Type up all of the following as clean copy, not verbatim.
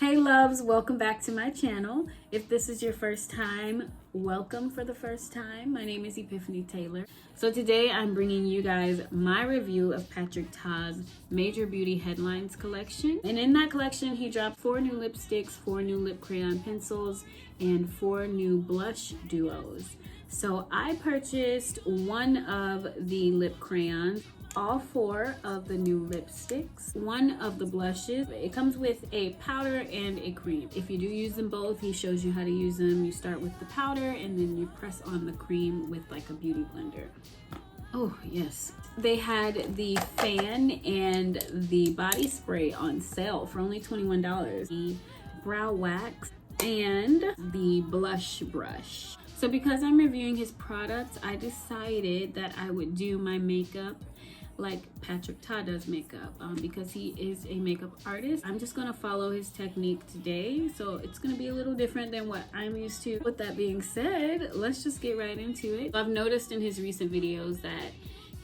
Hey loves, welcome back to my channel. If this is your first time, welcome for the first time. My name is Epiphany Taylor. So today I'm bringing you guys my review of Patrick Ta's Major Beauty Headlines collection. And in that collection, he dropped 4 new lipsticks, 4 new lip crayon pencils, and 4 new blush duos. So I purchased one of the lip crayons, all 4 of the new lipsticks, 1 of the blushes. It comes with a powder and a cream. If you do use them both, he shows you how to use them. You start with the powder and then you press on the cream with like a beauty blender. Oh yes. They had the fan and the body spray on sale for only $21. The brow wax and the blush brush. So because I'm reviewing his products, I decided that I would do my makeup like Patrick Ta does makeup because he is a makeup artist. I'm just gonna follow his technique today, so it's gonna be a little different than what I'm used to. With that being said, let's just get right into it. I've noticed in his recent videos that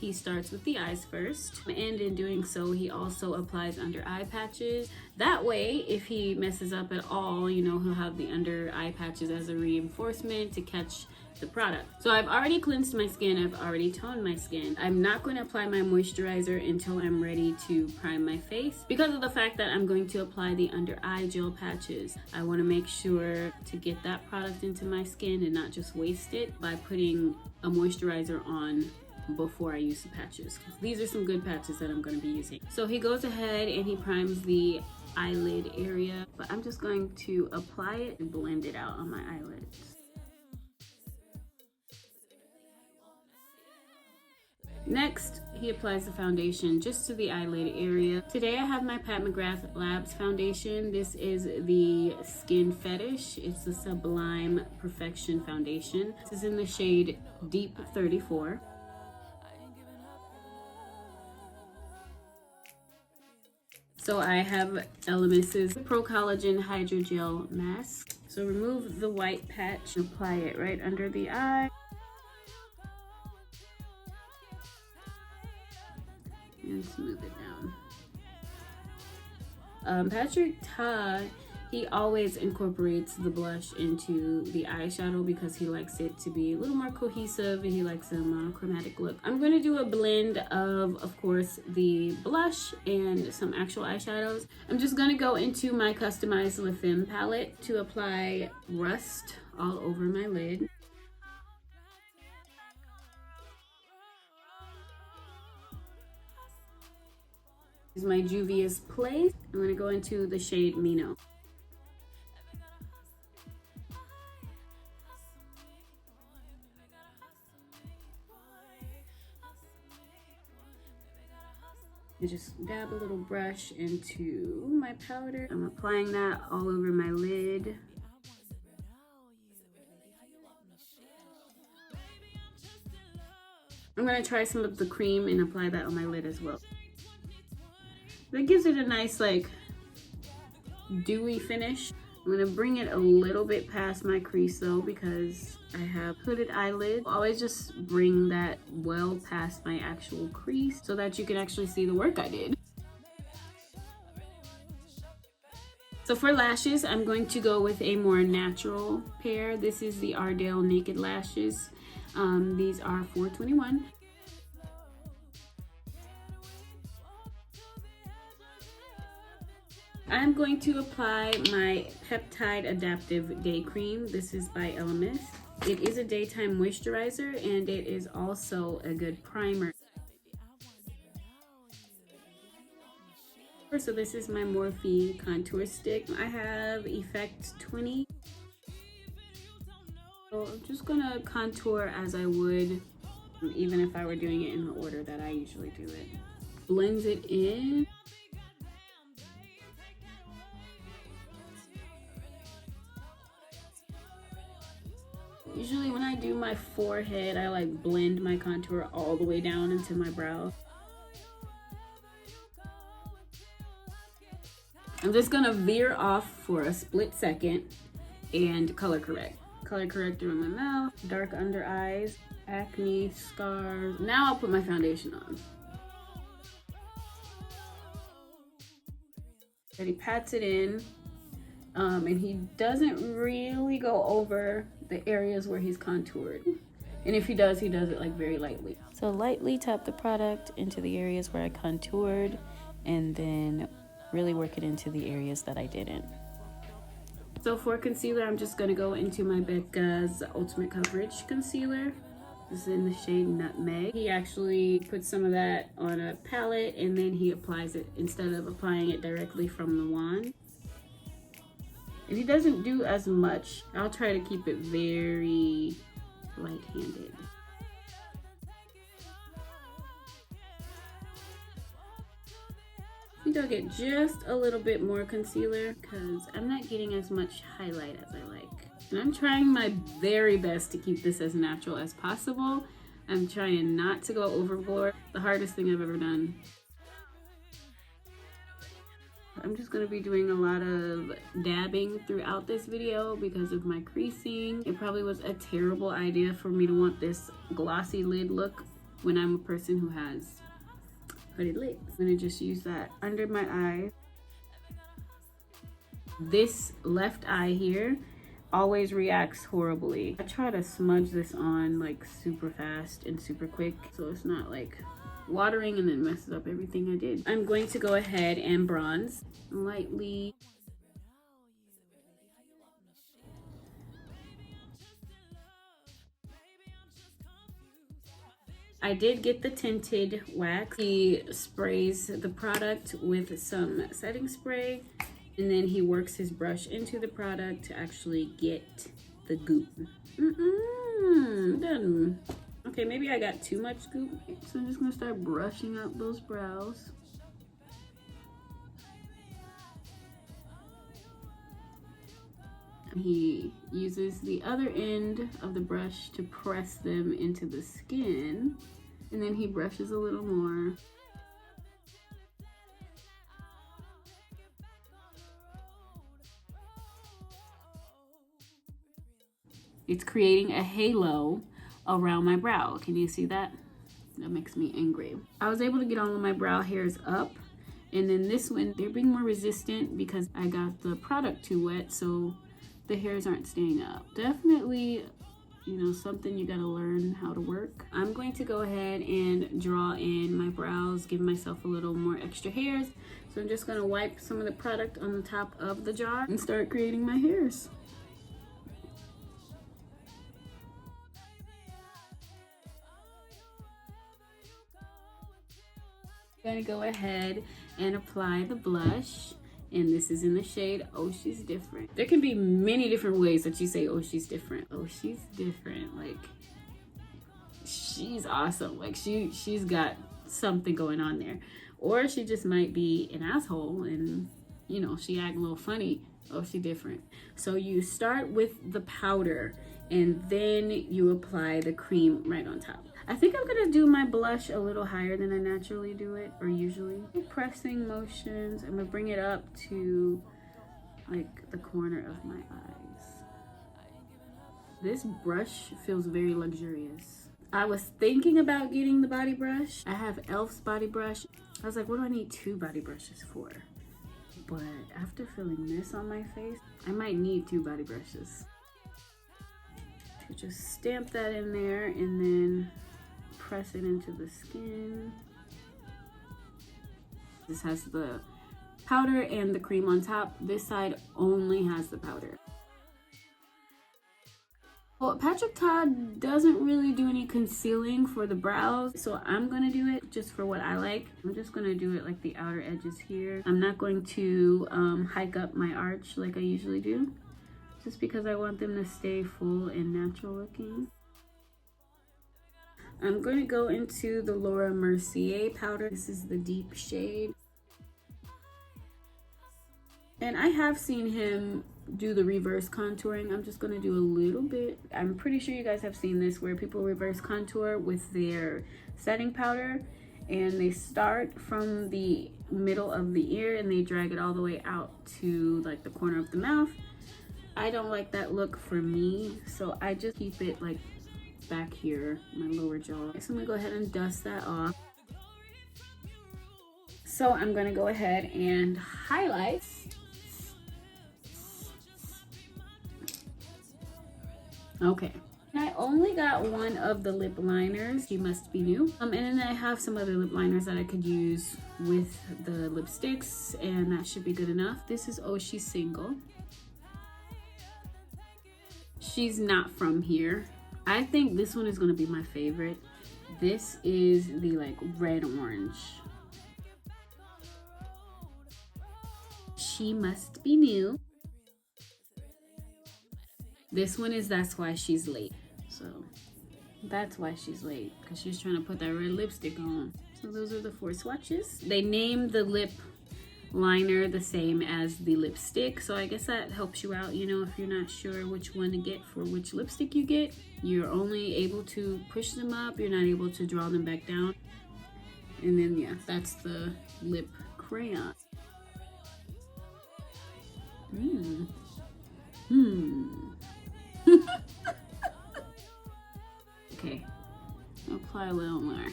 he starts with the eyes first, and in doing so, he also applies under eye patches. That way, if he messes up at all, you know, he'll have the under eye patches as a reinforcement to catch the product. So I've already cleansed my skin, I've already toned my skin. I'm not going to apply my moisturizer until I'm ready to prime my face because of the fact that I'm going to apply the under eye gel patches. I want to make sure to get that product into my skin and not just waste it by putting a moisturizer on before I use the patches. These are some good patches that I'm going to be using. So he goes ahead and he primes the eyelid area, but I'm just going to apply it and blend it out on my eyelids. Next, he applies the foundation just to the eyelid area. Today I have my McGrath Labs foundation. This is the Skin Fetish. It's the Sublime Perfection Foundation. This is in the shade Deep 34. So I have E.l.f's Pro Collagen Hydrogel Mask. So remove the white patch and apply it right under the eye. And smooth it down. Patrick Ta, he always incorporates the blush into the eyeshadow because he likes it to be a little more cohesive and he likes a monochromatic look. I'm going to do a blend of course, the blush and some actual eyeshadows. I'm just going to go into my customized Le Femme palette to apply Rust all over my lid. This is my Juvia's Place. I'm going to go into the shade Mino. And just dab a little brush into my powder. I'm applying that all over my lid. I'm going to try some of the cream and apply that on my lid as well. That gives it a nice like dewy finish. I'm gonna bring it a little bit past my crease though because I have hooded eyelids. I'll always just bring that well past my actual crease so that you can actually see the work I did. So for lashes, I'm going to go with a more natural pair. This is the Ardell Naked Lashes. These are $4.21. I'm going to apply my Peptide Adaptive Day Cream. This is by E.l.f. It is a daytime moisturizer and it is also a good primer. So this is my Morphe contour stick. I have Effect 20. So I'm just gonna contour as I would, even if I were doing it in the order that I usually do it. Blends it in. Usually when I do my forehead, I like blend my contour all the way down into my brow. I'm just gonna veer off for a split second and color correct. Color corrector on my mouth, dark under eyes, acne, scars. Now I'll put my foundation on. But he pats it in And he doesn't really go over the areas where he's contoured. And if he does it like very lightly. So lightly tap the product into the areas where I contoured, and then really work it into the areas that I didn't. So for concealer, I'm just gonna go into my Becca's Ultimate Coverage Concealer. This is in the shade Nutmeg. He actually puts some of that on a palette and then he applies it instead of applying it directly from the wand. If he doesn't do as much, I'll try to keep it very light-handed. I think I'll get just a little bit more concealer because I'm not getting as much highlight as I like. And I'm trying my very best to keep this as natural as possible. I'm trying not to go overboard. The hardest thing I've ever done. I'm just going to be doing a lot of dabbing throughout this video because of my creasing. It probably was a terrible idea for me to want this glossy lid look when I'm a person who has hooded lids. I'm going to just use that under my eye. This left eye here always reacts horribly. I try to smudge this on like super fast and super quick so it's not like watering and then messes up everything I did. I'm going to go ahead and bronze lightly. I did get the tinted wax. He sprays the product with some setting spray and then he works his brush into the product to actually get the goop. Done. Okay, maybe I got too much goop. So I'm just gonna start brushing out those brows. He uses the other end of the brush to press them into the skin. And then he brushes a little more. It's creating a halo around my brow. Can you see that? That makes me angry. I was able to get all of my brow hairs up, and then this one, they're being more resistant because I got the product too wet, so the hairs aren't staying up. Definitely, you know, something you gotta learn how to work. I'm going to go ahead and draw in my brows, give myself a little more extra hairs. So I'm just gonna wipe some of the product on the top of the jar and start creating my hairs. I'm gonna go ahead and apply the blush, and this is in the shade Oh She's Different. There can be many different ways that you say oh she's different. Oh she's different, like she's awesome, like she's got something going on there, or she just might be an asshole and you know she act a little funny. Oh she different. So you start with the powder and then you apply the cream right on top. I think I'm gonna do my blush a little higher than I naturally do it, or usually. Pressing motions, I'm gonna bring it up to like the corner of my eyes. This brush feels very luxurious. I was thinking about getting the body brush. I have e.l.f.'s body brush. I was like, what do I need 2 body brushes for? But after feeling this on my face, I might need 2 body brushes. Just stamp that in there and then press it into the skin. This has the powder and the cream on top. This side only has the powder. Well, Patrick Todd doesn't really do any concealing for the brows, so I'm gonna do it just for what I like. I'm just gonna do it like the outer edges here. I'm not going to hike up my arch like I usually do, just because I want them to stay full and natural looking. I'm going to go into the Laura Mercier powder. This is the deep shade. And I have seen him do the reverse contouring. I'm just going to do a little bit. I'm pretty sure you guys have seen this where people reverse contour with their setting powder. And they start from the middle of the ear and they drag it all the way out to like the corner of the mouth. I don't like that look for me, so I just keep it like back here, my lower jaw. So I'm gonna go ahead and dust that off. So I'm gonna go ahead and highlight. Okay. I only got one of the lip liners. She Must Be New. And then I have some other lip liners that I could use with the lipsticks, and that should be good enough. This is Oh She's Single. She's not from here. I think this one is gonna be my favorite. This is the like red orange. She Must Be New. This one is That's Why She's Late. So that's why she's late, because she's trying to put that red lipstick on. So those are the 4 swatches. They named the lip liner the same as the lipstick, so I guess that helps you out, you know, if you're not sure which one to get for which lipstick you get. You're only able to push them up, you're not able to draw them back down. And then yeah, that's the lip crayon. Okay, apply a little more.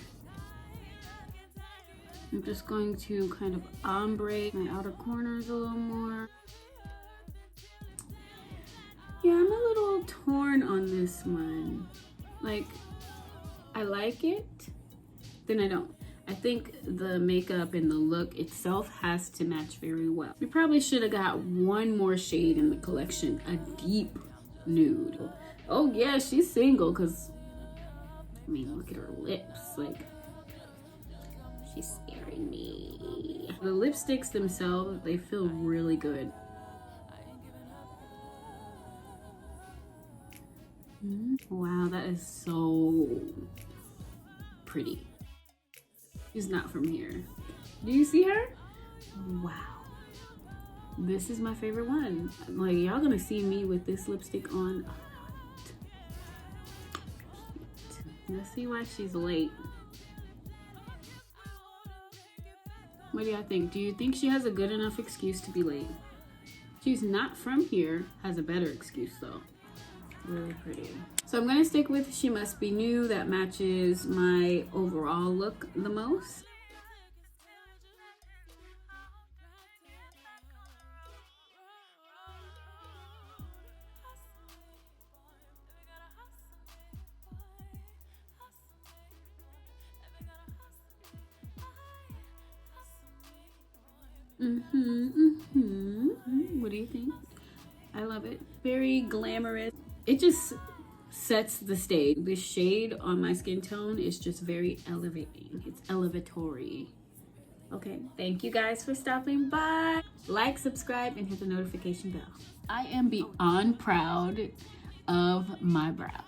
I'm just going to kind of ombre my outer corners a little more. Yeah, I'm a little torn on this one. Like, I like it, then I don't. I think the makeup and the look itself has to match very well. We probably should have got one more shade in the collection, a deep nude. Oh yeah, she's single, because I mean, look at her lips, like, she's scaring me. The lipsticks themselves, they feel really good. Wow, that is so pretty. She's not from here. Do you see her? Wow. This is my favorite one. Like, y'all gonna see me with this lipstick on. Let's see why she's late. What do y'all think? Do you think she has a good enough excuse to be late? She's not from here, has a better excuse though. Really pretty. So I'm gonna stick with She Must Be New. That matches my overall look the most. What do you think? I love it. Very glamorous. It just sets the stage. The shade on my skin tone is just very elevating. It's elevatory. Okay, thank you guys for stopping by. Like, subscribe, and hit the notification bell. I am beyond proud of my brow.